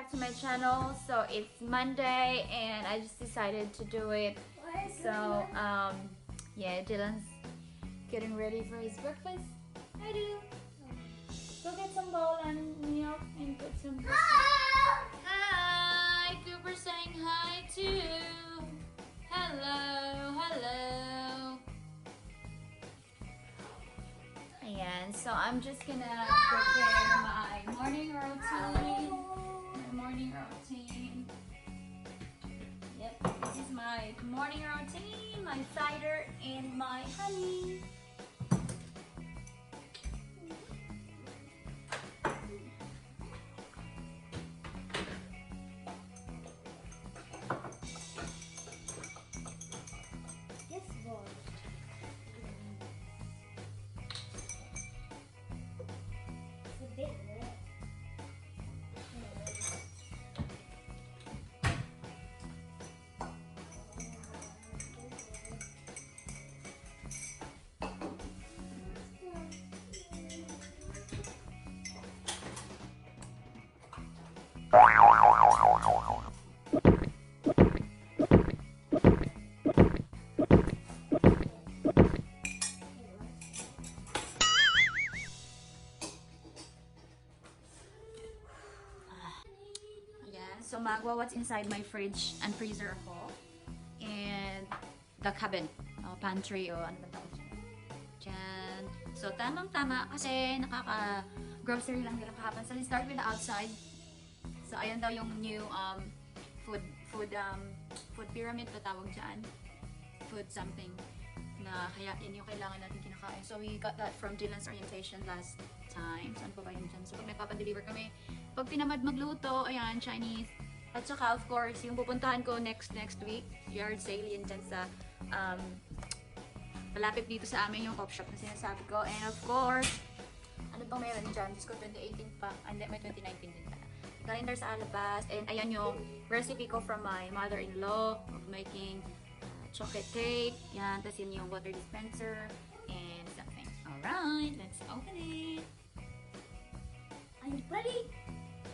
back to my channel. So it's Monday and I just decided to do it. So yeah, Dylan's getting ready for his breakfast. I do. Go get some bowl and milk and put some Hi! Cooper saying hi too. Hello, hello. Ayan, so I'm just gonna prepare my morning routine. Yep, this is my morning routine, my cider and my honey. So magwa what's inside my fridge and freezer ako. And the cabin, pantry o ano ba tawag dyan. So tamang-tama kasi nakaka-grocery lang nila kahapon. So let's start with the outside. So ayan daw yung new food pyramid na tawag dyan. Food something na kaya yun yung kailangan natin kinakain. So we got that from Dylan's orientation last time. Saan pa ba yun dyan? So pag nagpapadeliver kami, pag tinamad magluto, ayan, Chinese. At saka of course, yung pupuntahan ko next week, yard sale yun dyan sa malapit dito sa amin yung coffee shop na sinasabi ko. And of course, ano bang meron dyan? Diyos ko, 2018 pa. And may 2019 din pala. Calendar sa alabas. And ayan yung recipe ko from my mother-in-law of making chocolate cake. Yan. Tapos yun yung water dispenser and something. Alright, let's open it. Are you ready?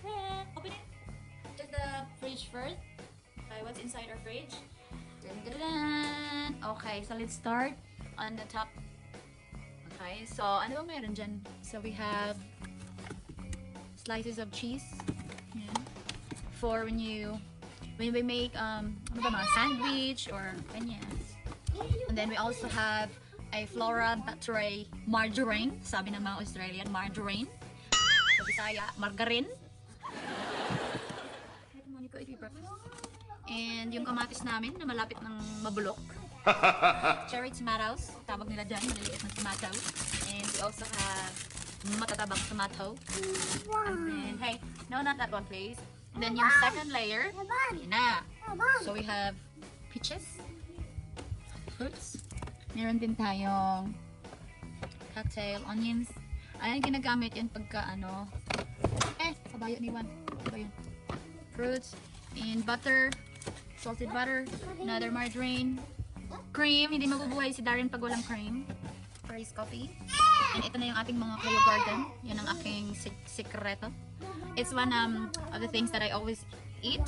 Yeah, open it. Check the fridge first. Okay, what's inside our fridge? Dun, dun, dun. Okay, so let's start on the top. Okay, so ano ba meron dyan? So we have slices of cheese. Yeah. For when we make ano ba mga sandwich or kanyas. And then we also have a Flora Battery margarine. Sabi ng mga Australian, margarine. Sa Bisaya, margarine. And yung kamatis namin na malapit ng mabulok. Cherry tomatoes, tawag nila dyan, maliliit na tomato. And we also have matatabang tomato. And then, hey, no, not that one please. And then yung second layer, yun na. So we have peaches, fruits. Meron din tayong cocktail onions. Ayan, ginagamit yan pagka ano. Kabayo ni Juan. Kabayo. Fruits and butter, salted butter, another margarine, cream. Hindi mabubuhay si Darren pag walang cream for his coffee. And ito na yung ating mga Kayo Garden. Yan ang aking sikreto. It's one of the things that I always eat.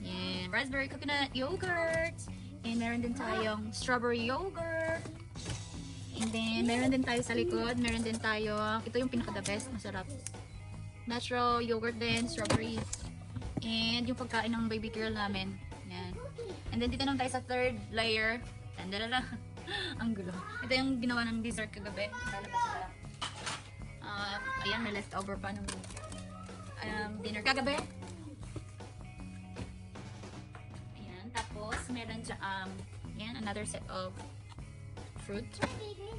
And raspberry coconut yogurt. And meron din tayong strawberry yogurt. And then meron din tayo sa likod. Meron din tayo, ito yung pinaka the best, masarap. Natural yogurt din, strawberry. And yung pagkain ng baby girl namin. Yan. And then dito naman tayo sa third layer. Tandalala. Ang gulo. Ito yung ginawa ng dessert kagabi. Lalabas sila. Ayan, may leftover pa ng dinner kagabi. Ayan. Tapos, meron dyan, ayan, another set of fruit. Ayan,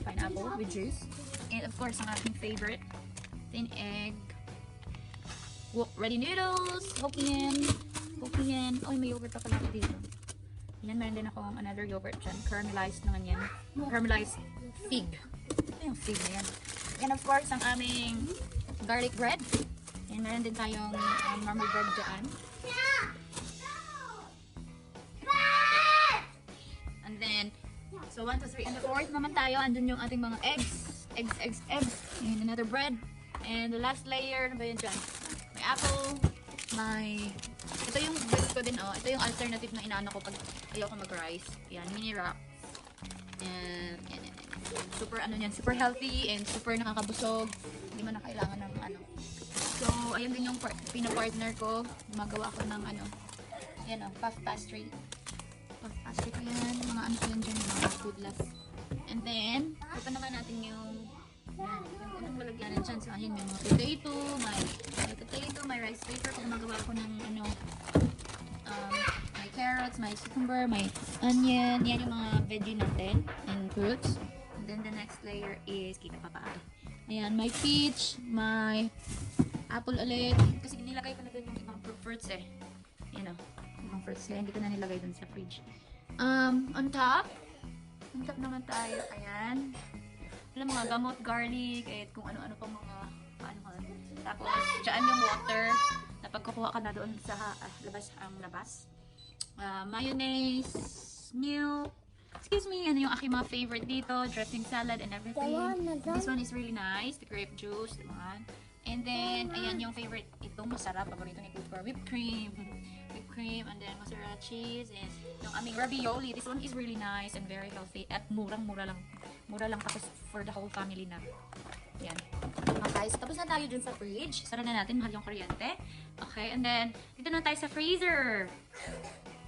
pineapple with juice. And of course, ang aking favorite, thin egg. Ready noodles, Hokkien. Oh, may yogurt pa pala dito. Yan, meron din ako another yogurt dyan. Caramelized naman yan. Caramelized fig. Ito yung fig na yan. And of course, ang aming garlic bread. And meron din tayong normal bread dyan. And then, so 1, 2, 3. And the fourth naman tayo, andun yung ating mga eggs. Eggs. And another bread. And the last layer, ano ba yun dyan? may apple, ito yung best ko din, oh. Ito yung alternative na inaano ko pag ayoko mag-rice. Yan, mini wrap. And, yan. Super, super healthy and super nakakabusog. Hindi mo na kailangan ng ano. So, ayun din yung pina-partner ko. Gumagawa ko ng yan o, puff pastry. Puff pastry ko yan. Mga ano ko yan dyan, mga foodless. And then, ito naman natin yung unang malagyanan dyan. So, ayun, may mga potato, may rice paper. Kung gumagawa ko ng may carrots, may cucumber, may onion. Yan yung mga veggie natin and fruits. And then the next layer is, kita pa paano. Ayan, may peach, may apple ulit. Kasi nilagay ko na dun yung ibang fruits eh. Yan o, ibang fruits. Kaya hindi ko na nilagay dun sa fridge. On top naman tayo, ayan. Wala mga gamot, garlic, kahit kung ano-ano pang mga Tapos, dyan yung water. Napagkukuha ka na doon sa labas. Mayonnaise, milk. Excuse me, ano yung aking mga favorite dito. Dressing salad and everything. This one is really nice. The grape juice, diba? And then, ayan yung favorite. Itong masarap. Paborito ni Cooper. Whipped cream. And then mozzarella cheese. And yung aming ravioli. This one is really nice and very healthy. At murang-mura lang. Mura lang tapos for the whole family na. Yan. Okay, guys. Tapos na tayo dun sa fridge. Sara na natin. Mahal yung kuryente. Okay, and then, dito na tayo sa freezer.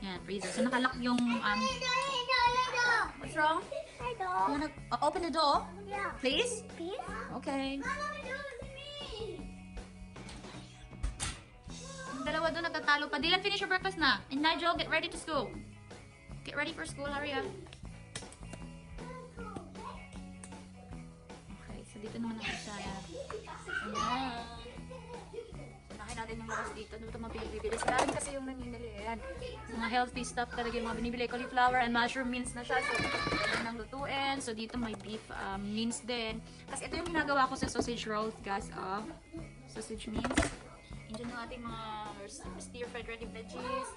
Yan, freezer. So, nakalock yung, what's wrong? You wanna open the door? Yeah. Please? Please? Okay. Yung dalawa doon nagtatalo pa. Dylan, finish your breakfast na. And Nigel, get ready to school. Get ready for school, hurry up. Okay, so dito naman ako sa ayan. Sanahin natin yung lakas dito. Ano ito mga pinibili? Sarami kasi yung nanginili. Ayan. Mga healthy stuff talaga yung mga binibili. Cauliflower and mushroom mince na siya. So, pwede nang lutuin. So, dito may beef mince din. Kasi ito yung ginagawa ko sa sausage rolls, guys. Sausage mince. Diyan yung ating mga stir-fried ready veggies.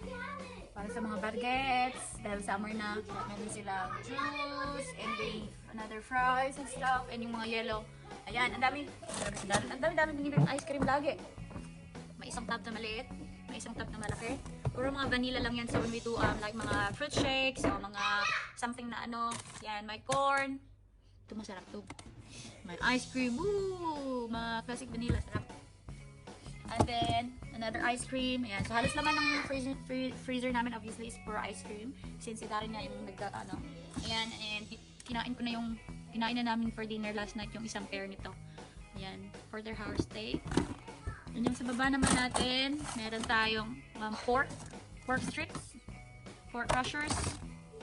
Para sa mga baguettes. Dahil summer na, meron sila juice, and then another fries and stuff, and yung mga yellow. Ayan, ang dami binibili ice cream lagi. May isang tub na maliit, may isang tub na malaki. Puro mga vanilla lang yan. So when we do like mga fruit shakes, o mga something na yan, may corn. Ito masarap to. May ice cream, woo! Mga classic vanilla, sarap. And then, another ice cream. Ayan. So, halos laman ng freezer namin, obviously, is for ice cream. Since si Darren na yung Ayan. And, kinain na namin for dinner last night yung isang pair nito. Ayan. For their house steak. And yung sa baba naman natin, meron tayong pork strips. Pork crushers.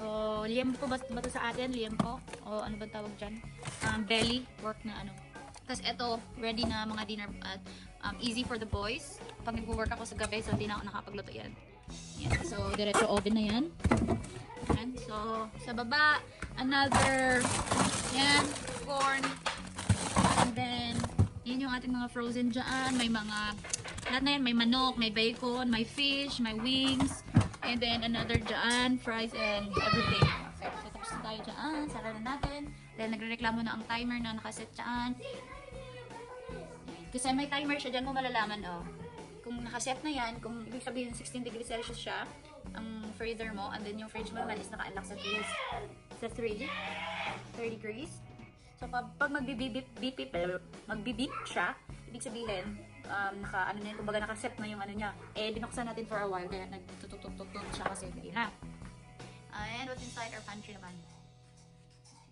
O, liempo ba ito sa atin? Liempo. O, ano ba tawag dyan? Belly. Pork na Tapos, ito, ready na mga dinner at easy for the boys. Pag nag-work ako sa gabi, so hindi na ako nakapagluto yan. Yan. So, diretso oven na yan. Yan. So, sa baba, another, yan, corn. And then, yan yung ating mga frozen dyan. May mga, lahat na yan, may manok, may bacon, may fish, may wings. And then, another dyan, fries and everything. Okay. So, tapos na tayo dyan. Sara na natin. Dahil nagre-reklamo na ang timer na nakaset dyan. Kasi may timer siya, dyan mo malalaman, kung nakaset na yan, kung ibig sabihin 16 degrees Celsius siya, ang freezer mo, and then yung fridge mo naman is naka-unlock sa 3 degrees. So, pag magbibip siya, ibig sabihin, kumbaga nakaset na yung niya. Binuksan natin for a while, kaya nagtutok-tuk siya kasi hindi na. And what's inside our pantry naman?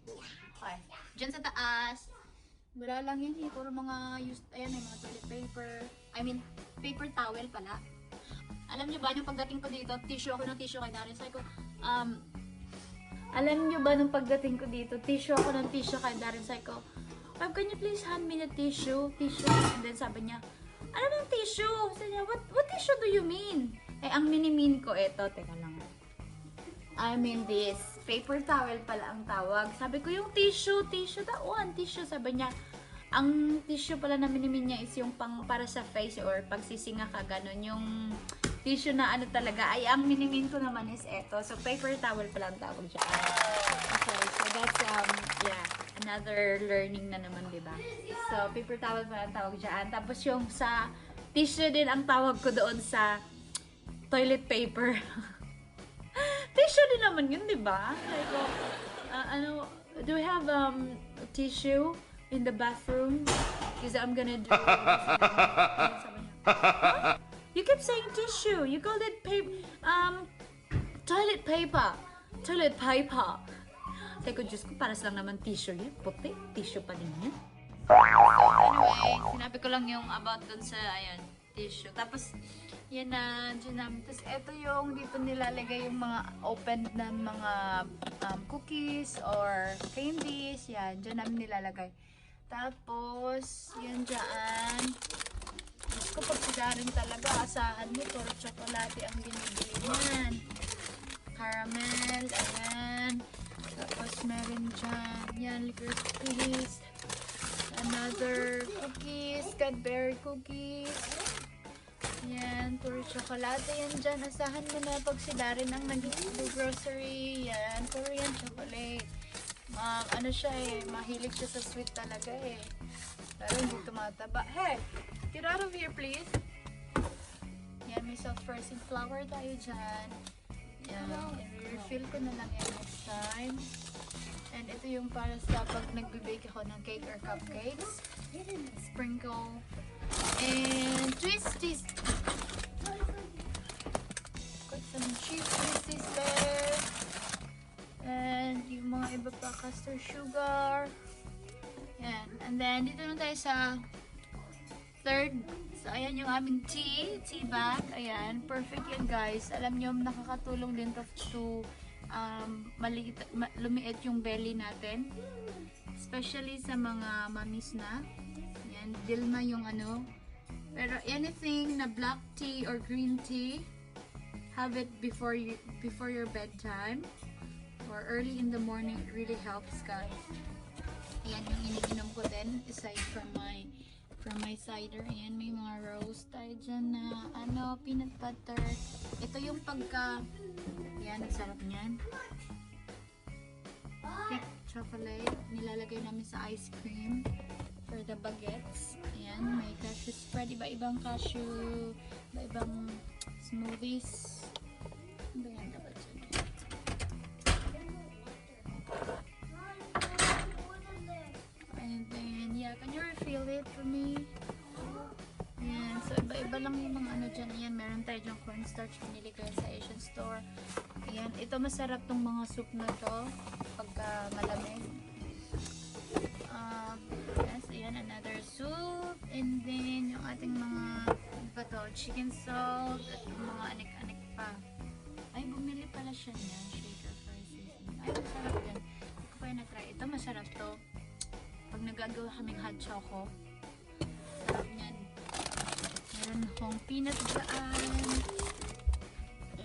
Okay. Diyan sa taas, wala lang yan eh. Puro mga used, ayan, may mga toilet paper. I mean, paper towel pala. Alam nyo ba, nung pagdating ko dito, tissue ako ng tissue kay Darren. Sabi ko, alam nyo ba, nung pagdating ko dito, tissue ako ng tissue kay Darren. Sabi ko, can you please hand me the tissue? And then sabi niya, ano bang tissue? Sabi niya, what tissue do you mean? Ang mini-mean ko, teka lang. I mean this. Paper towel pala ang tawag. Sabi ko, yung tissue, that one, tissue. Sabi niya, ang tissue pala na minimin niya is yung para sa face or pagsisinga ka, ganun. Yung tissue na talaga, ay ang minimin ko naman is eto. So, paper towel pala ang tawag siya. Okay, so that's, another learning na naman, diba? So, paper towel pala ang tawag dyan. Tapos yung sa Tissue din ang tawag ko doon sa toilet paper. Tissue din naman yun, di ba? Like, do we have tissue in the bathroom? Because I'm gonna do huh? You kept saying tissue. You called it paper. Toilet paper. Toilet paper. Sabi ko, Diyos ko, paras lang naman tissue yun. Puti, tissue pa din yan. So, anyway, sinabi ko lang yung about dun sa, ayan, tissue. Tapos, yan na, dyan namin. Tapos, ito yung dito nilalagay yung mga opened na mga cookies or candies. Yan, dyan namin nilalagay. Tapos, yan dyan. Diyos ko, pag sigarin talaga, asahan mo, puro tsokolate ang binibili niyan. Caramel, ayan. Tapos, meron dyan. Yan, liquor cookies. Another cookies, Cadbury cookies. Yan, puro tsokolate yan dyan. Asahan mo na pag sila rin ang nag-grocery. Yan, puro yan chocolate. Ano siya eh, mahilig siya sa sweet talaga eh. Pero hindi tumataba. Hey, get out of here please. Yan, may self-pressing flour tayo dyan. Yan, i-refill ko na lang yan next time. And ito yung para sa pag nagbe-bake ako ng cake or cupcakes. Sprinkle. And twisties. Got some cheese twisties there. And yung mga iba pa, castor sugar. Yan. And then, dito naman tayo sa third. So, ayan yung aming tea bag. Ayan. Perfect yan, guys. Alam nyo, nakakatulong din to lumiit yung belly natin. Especially sa mga mamis na. Yan. Dilma yung ano. Pero anything na black tea or green tea, have it before your bedtime. Or early in the morning, it really helps, guys. Ayan yung iniinom ko din, aside from my cider. Ayan, may mga roast tayo dyan na peanut butter. Ito yung pagka, ayan, ang sarap niyan. Thick chocolate, nilalagay namin sa ice cream for the baguettes. Ayan, may cashew spread, iba-ibang cashew, iba-ibang smoothies. Ano ba yan dapat dyan? And then, yeah, can you refill it for me? Ayan, so iba-iba lang yung mga ano dyan. Ayan, meron tayo dyan cornstarch, pinili ko yan sa Asian store. Ayan, ito masarap tong mga soup na to pagka malamig. Yes, ayan, another soup. And then, yung ating mga iba to, chicken salt at mga anik-anik pa. Ay, bumili pala siya niyan, shaker fry seasoning. Ay, masarap yan. Hindi ko pa yung na-try. Ito, masarap to. Pag nagagawa kaming hot choco, sarap niyan. Meron akong peanut dyan.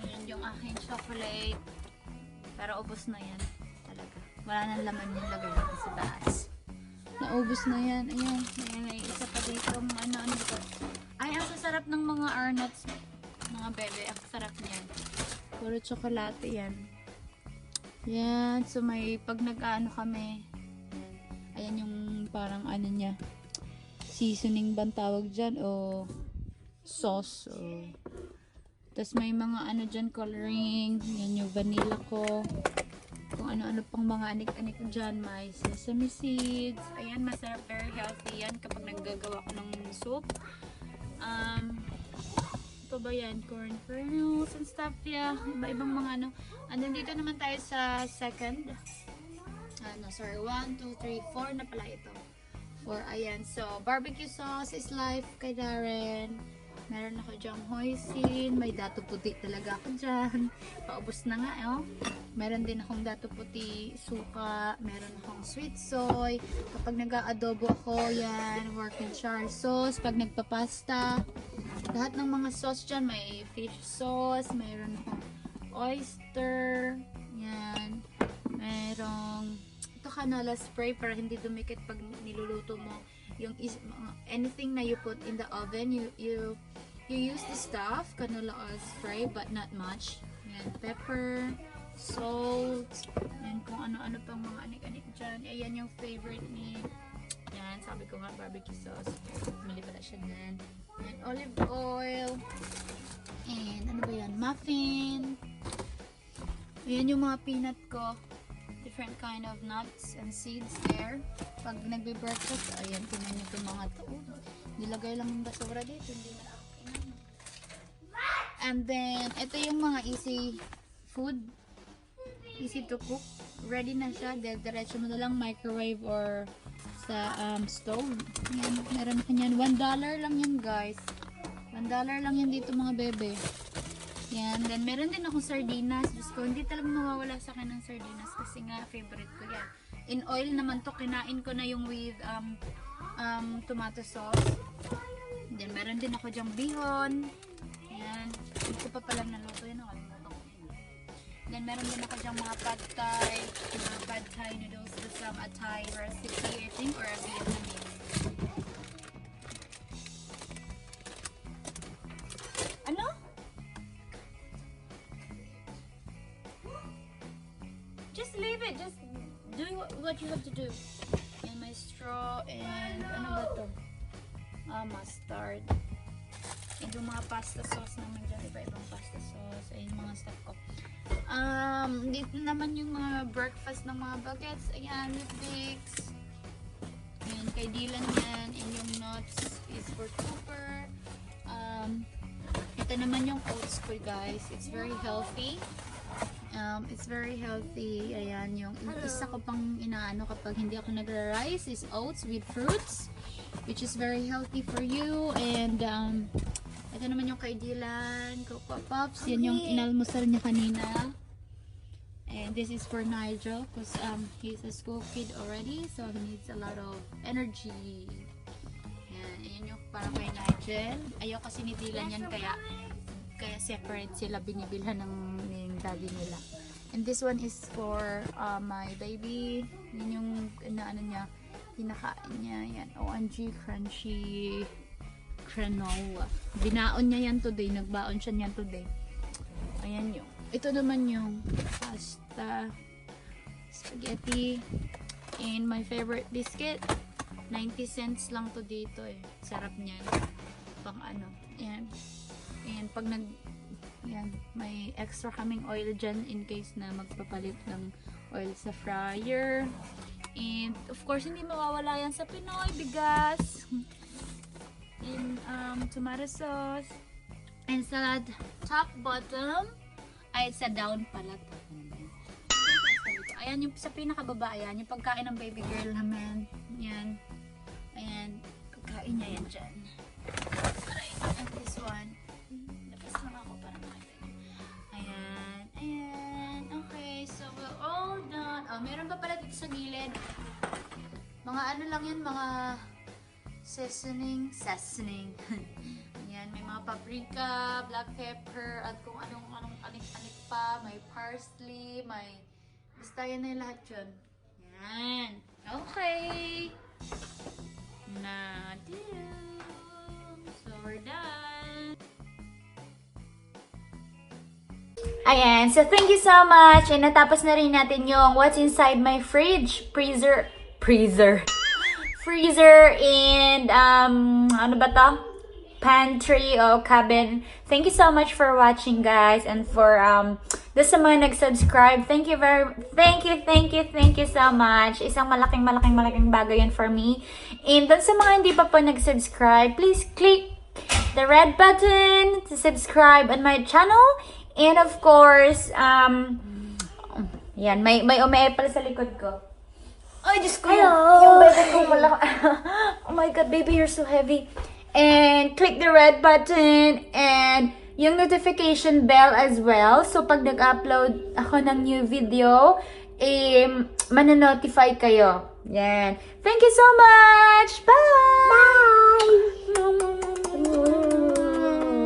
Ayan yung aking chocolate. Pero ubos na yan. Talaga. Wala nang laman yung lagay natin sa taas. Naubos na yan. Ayan. Ayan, may isa pa dito. Ano ba? Ay, ang sasarap ng mga arnots. Mga bebe. Ang sarap niyan. Puro chocolate yan. Yan. So, may pag nag-ano kami. Ayan yung parang ano niya. Seasoning bang tawag dyan? O sauce. Tapos may mga ano dyan, coloring. Yan yung vanilla ko. Kung ano-ano pang mga anik-anik dyan. May sesame seeds. Ayan, masarap. Very healthy yan kapag naggagawa ko ng soup. Ito ba yan? Corn kernels and stuff. Yeah. Iba-ibang mga ano. And then dito naman tayo sa second. 1, 2, 3, 4 na pala ito. 4, ayan. So, barbecue sauce is life kay Darren. Meron ako dyang hoisin. May dato puti talaga ako dyan. Paubos na nga, oh. Meron din akong dato puti suka. Meron akong sweet soy. Kapag nag-aadobo ako, yan. Worcestershire sauce. Pag nagpapasta. Lahat ng mga sauce dyan. May fish sauce. Meron akong oyster. Yan. Merong ito canola spray para hindi dumikit pag niluluto mo. Yung anything na you put in the oven, you use the stuff, canola oil spray, but not much. Yan, pepper, salt, yan kung ano-ano pang mga anik-anik dyan. Ayan yung favorite ni yan, sabi ko nga, barbecue sauce. Bumili pala siya dyan. And olive oil. And ano ba yan? Muffin. Ayan yung mga peanut ko. Different kind of nuts and seeds there. Pag nagbe-breakfast, ayan, tingnan nyo itong mga to. Nilagay lang yung basura dito. Hindi na ako kainan. And then, ito yung mga easy food. Easy to cook. Ready na siya. Diretso mo na lang microwave or sa stove. Yan, meron ka yan. $1 lang yan, guys. $1 lang yan dito, mga bebe. Yan. Then, meron din akong sardinas. Diyos ko, hindi talaga mawawala sa akin ng sardinas kasi nga, favorite ko yan. In oil naman to, kinain ko na yung with tomato sauce. Then, meron din ako dyang bihon. Yan. Hindi ko pa palang naluto yun. Then, meron din ako dyang mga pad thai noodles with some a Thai recipe, I think, or a Vietnamese. Ano? Just leave it. Just do what you have to do. And my straw and ano ba to? Mustard. And yung mga pasta sauce naman dyan. Iba-ibang pasta sauce. Ayun mga stuff ko. Dito naman yung mga breakfast ng mga bagets. Ayan, with Vicks. Ayan, kay Dylan yan. And yung nuts is for Cooper. Ito naman yung oats ko, guys. It's very healthy. It's very healthy. Ayan, yung isa ko pang inaano kapag hindi ako nagra-rice is oats with fruits, which is very healthy for you. And ito naman yung kay Dylan, Cocoa Pops. Yan yung inalmusal niya kanina. And this is for Nigel because he's a school kid already, so he needs a lot of energy. Yan yung para kay Nigel. Ayaw kasi ni Dylan yan, kaya separate sila, binibilhan ng daddy nila. And this one is for my baby. Yan yung ano niya, kinakain niya. Yan, OMG crunchy granola. Binaon niya yan today. Nagbaon siya niyan today. Ayan yung. Ito naman yung pasta, spaghetti, and my favorite biscuit. 90 cents lang to dito eh. Sarap niyan. Pang ano. Ayan. And pag yan, may extra kaming oil dyan in case na magpapalit ng oil sa fryer. And of course, hindi mawawala yan sa Pinoy. Bigas. And tomato sauce. And sa top, bottom, ay sa down pala. Ayan yung sa pinakababa. Ayan yung pagkain ng baby girl naman. Yan. Ayan. Pagkain niya yan dyan. Alright. And this one. Labas lang ako para makita niyo. Ayan. Ayan. Okay. So, we're all done. Oh, meron pa pala dito sa gilid. Mga ano lang yan. Mga seasoning. Ayan. May mga paprika, black pepper, at kung anong anik-anik pa. May parsley. May basta yan na yung lahat yun. Ayan. Okay. So, we're done. Ayan. So, thank you so much. And natapos na rin natin yung what's inside my fridge. Freezer, and, ano ba to? Pantry o cabin. Thank you so much for watching, guys. And for, doon sa mga nag-subscribe, thank you so much. Isang malaking bagay yan for me. And doon sa mga hindi pa po nag-subscribe, please click the red button to subscribe on my channel. And of course, yan, may ume pala sa likod ko. Ay, Diyos ko, yung baby ko malaki. Oh my God, baby, you're so heavy. And click the red button and yung notification bell as well. So, pag nag-upload ako ng new video, mananotify kayo. Yan. Thank you so much! Bye! Bye!